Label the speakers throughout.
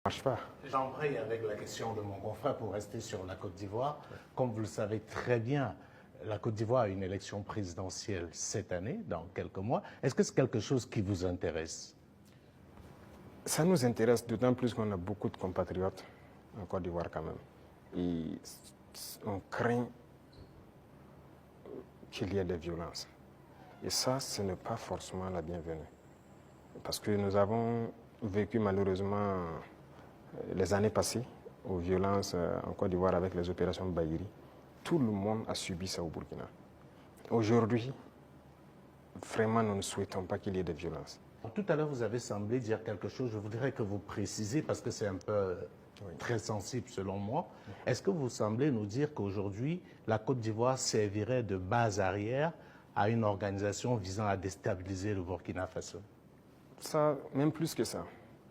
Speaker 1: marche pas.
Speaker 2: J'embraye avec la question de mon confrère pour rester sur la Côte d'Ivoire. Comme vous le savez très bien, la Côte d'Ivoire a une élection présidentielle cette année, dans quelques mois. Est-ce que c'est quelque chose qui vous intéresse?
Speaker 1: Ça nous intéresse d'autant plus qu'on a beaucoup de compatriotes en Côte d'Ivoire quand même. Et on craint qu'il y ait des violences. Et ça, ce n'est pas forcément la bienvenue. Parce que nous avons vécu malheureusement les années passées aux violences en Côte d'Ivoire avec les opérations Bahiri. Tout le monde a subi ça au Burkina. Aujourd'hui, vraiment, nous ne souhaitons pas qu'il y ait des violences.
Speaker 2: Tout à l'heure, vous avez semblé dire quelque chose. Je voudrais que vous précisez, parce que c'est un peu très sensible selon moi. Est-ce que vous semblez nous dire qu'aujourd'hui, la Côte d'Ivoire servirait de base arrière à une organisation visant à déstabiliser le Burkina Faso?
Speaker 1: Ça, même plus que ça.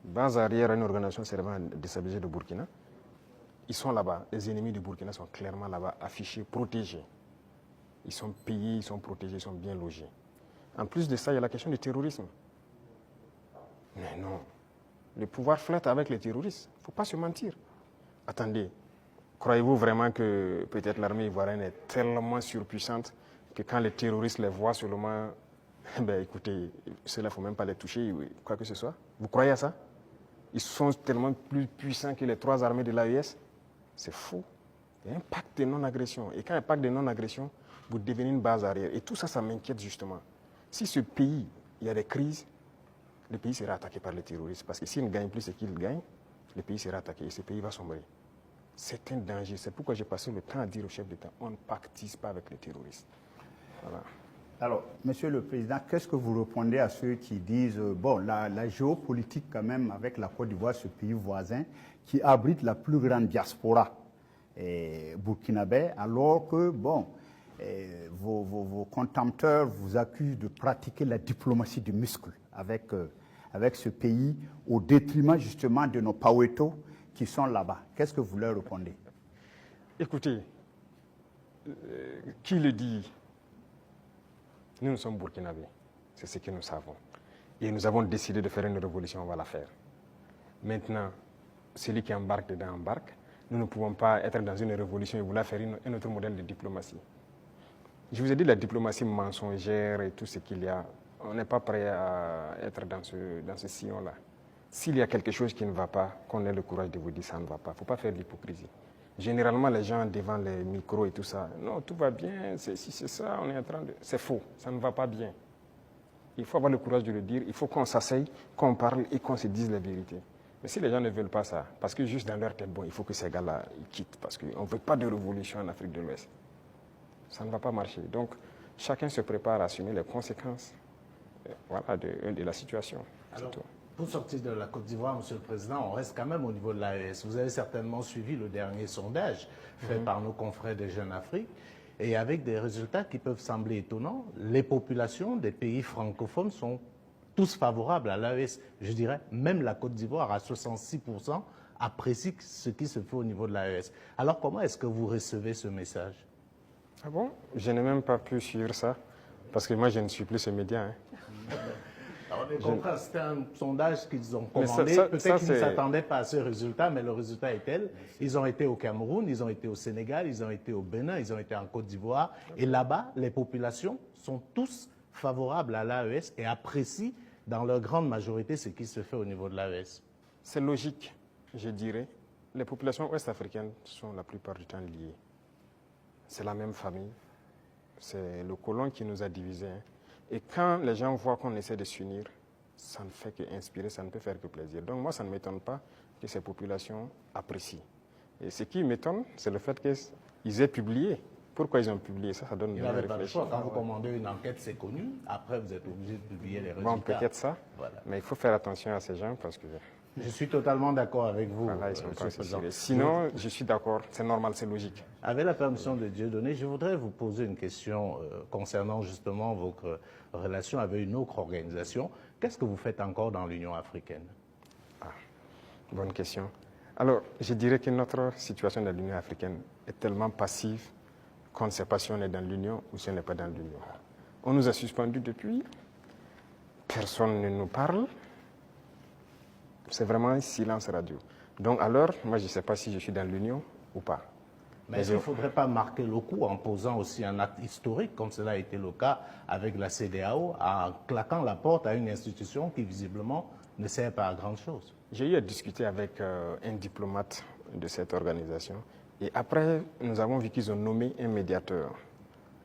Speaker 1: Base arrière à une organisation servant à déstabiliser le Burkina. Ils sont là-bas. Les ennemis du Burkina sont clairement là-bas, affichés, protégés. Ils sont payés, ils sont protégés, ils sont bien logés. En plus de ça, il y a la question du terrorisme. Mais non. Le pouvoir flotte avec les terroristes. Il ne faut pas se mentir. Attendez, croyez-vous vraiment que peut-être l'armée ivoirienne est tellement surpuissante que quand les terroristes les voient seulement, ben écoutez, ceux-là, il ne faut même pas les toucher, quoi que ce soit. Vous croyez à ça? Ils sont tellement plus puissants que les 3 armées de l'AES. C'est faux. Il y a un pacte de non-agression. Et quand il y a un pacte de non-agression, vous devenez une base arrière. Et tout ça, ça m'inquiète justement. Si ce pays, il y a des crises, le pays sera attaqué par les terroristes. Parce que s'ils ne gagnent plus ce qu'ils gagnent, le pays sera attaqué et ce pays va sombrer. C'est un danger. C'est pourquoi j'ai passé le temps à dire au chef d'État, on ne pactise pas avec les terroristes. Voilà.
Speaker 3: Alors, Monsieur le Président, qu'est-ce que vous répondez à ceux qui disent, bon, la géopolitique quand même avec la Côte d'Ivoire, ce pays voisin, qui abrite la plus grande diaspora burkinabé, alors que, bon, vos contempteurs vous accusent de pratiquer la diplomatie du muscle avec ce pays, au détriment justement de nos Paweto qui sont là-bas. Qu'est-ce que vous leur répondez?
Speaker 1: Écoutez, qui le dit? Nous sommes burkinabés, c'est ce que nous savons. Et nous avons décidé de faire une révolution, on va la faire. Maintenant, celui qui embarque dedans embarque. Nous ne pouvons pas être dans une révolution et vouloir faire un autre modèle de diplomatie. Je vous ai dit la diplomatie mensongère et tout ce qu'il y a. On n'est pas prêt à être dans ce sillon-là. S'il y a quelque chose qui ne va pas, qu'on ait le courage de vous dire ça ne va pas. Il ne faut pas faire de l'hypocrisie. Généralement, les gens devant les micros et tout ça, non, tout va bien, si c'est ça, on est en train de... C'est faux, ça ne va pas bien. Il faut avoir le courage de le dire, il faut qu'on s'asseye, qu'on parle et qu'on se dise la vérité. Mais si les gens ne veulent pas ça, parce que juste dans leur tête, bon, il faut que ces gars-là ils quittent, parce qu'on ne veut pas de révolution en Afrique de l'Ouest. Ça ne va pas marcher. Donc, chacun se prépare à assumer les conséquences voilà, de la situation.
Speaker 2: Alors, pour sortir de la Côte d'Ivoire, Monsieur le Président, on reste quand même au niveau de l'AES. Vous avez certainement suivi le dernier sondage fait par nos confrères de Jeune Afrique, et avec des résultats qui peuvent sembler étonnants. Les populations des pays francophones sont tous favorables à l'AES. Je dirais, même la Côte d'Ivoire, à 66%, apprécie ce qui se fait au niveau de l'AES. Alors, comment est-ce que vous recevez ce message?
Speaker 1: Ah bon? Je n'ai même pas pu suivre ça, parce que moi, je ne suis plus ce média. Hein.
Speaker 2: Alors, les confrères, c'était un sondage qu'ils ont commandé. Peut-être qu'ils ne s'attendaient pas à ce résultat, mais le résultat est tel. Ils ont été au Cameroun, ils ont été au Sénégal, ils ont été au Bénin, ils ont été en Côte d'Ivoire. Et là-bas, les populations sont tous favorables à l'AES et apprécient dans leur grande majorité ce qui se fait au niveau de l'AES.
Speaker 1: C'est logique, je dirais. Les populations ouest-africaines sont la plupart du temps liées. C'est la même famille. C'est le colon qui nous a divisés. Hein. Et quand les gens voient qu'on essaie de s'unir, ça ne fait qu'inspirer, ça ne peut faire que plaisir. Donc moi, ça ne m'étonne pas que ces populations apprécient. Et ce qui m'étonne, c'est le fait qu'ils aient publié. Pourquoi ils ont publié ça? Ça donne
Speaker 2: Il n'avait pas le choix. Quand vous commandez une enquête, c'est connu. Après, vous êtes obligé de publier les résultats.
Speaker 1: Bon, peut-être ça. Voilà. Mais il faut faire attention à ces gens parce que...
Speaker 2: Je suis totalement d'accord avec vous,
Speaker 1: voilà, ils sont
Speaker 2: Monsieur le Président.
Speaker 1: Sinon, je suis d'accord, c'est normal, c'est logique.
Speaker 2: Avec la permission de Dieudonné, je voudrais vous poser une question concernant justement votre relation avec une autre organisation. Qu'est-ce que vous faites encore dans l'Union africaine?
Speaker 1: Ah, bonne question. Alors, je dirais que notre situation dans l'Union africaine est tellement passive qu'on ne sait pas si on est dans l'Union ou si on n'est pas dans l'Union. On nous a suspendus depuis, personne ne nous parle. C'est vraiment un silence radio. Donc alors, moi je ne sais pas si je suis dans l'Union ou pas.
Speaker 2: Mais est-ce qu'il ne faudrait pas marquer le coup en posant aussi un acte historique, comme cela a été le cas avec la CEDEAO, en claquant la porte à une institution qui visiblement ne sert pas à grand chose?
Speaker 1: J'ai eu à discuter avec un diplomate de cette organisation et après, nous avons vu qu'ils ont nommé un médiateur,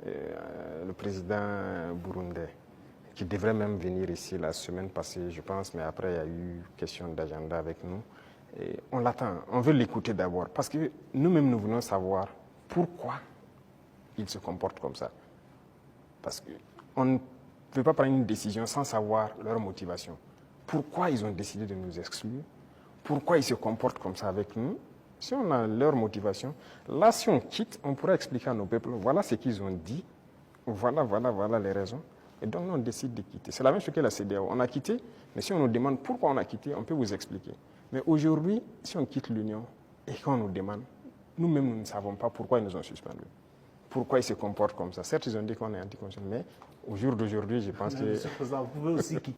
Speaker 1: le président burundais, qui devrait même venir ici la semaine passée, je pense, mais après, il y a eu question d'agenda avec nous. Et on l'attend, on veut l'écouter d'abord, parce que nous-mêmes, nous voulons savoir pourquoi ils se comportent comme ça. Parce qu'on ne peut pas prendre une décision sans savoir leur motivation. Pourquoi ils ont décidé de nous exclure? Pourquoi ils se comportent comme ça avec nous? Si on a leur motivation, là, si on quitte, on pourra expliquer à nos peuples, voilà ce qu'ils ont dit, voilà les raisons. Et donc, nous, on décide de quitter. C'est la même chose que la CEDEAO. On a quitté, mais si on nous demande pourquoi on a quitté, on peut vous expliquer. Mais aujourd'hui, si on quitte l'Union et qu'on nous demande, nous-mêmes, nous ne savons pas pourquoi ils nous ont suspendus. Pourquoi ils se comportent comme ça. Certes, ils ont dit qu'on est anticonstitutionnel, mais au jour d'aujourd'hui, je pense que...
Speaker 2: Monsieur le Président, vous pouvez aussi quitter.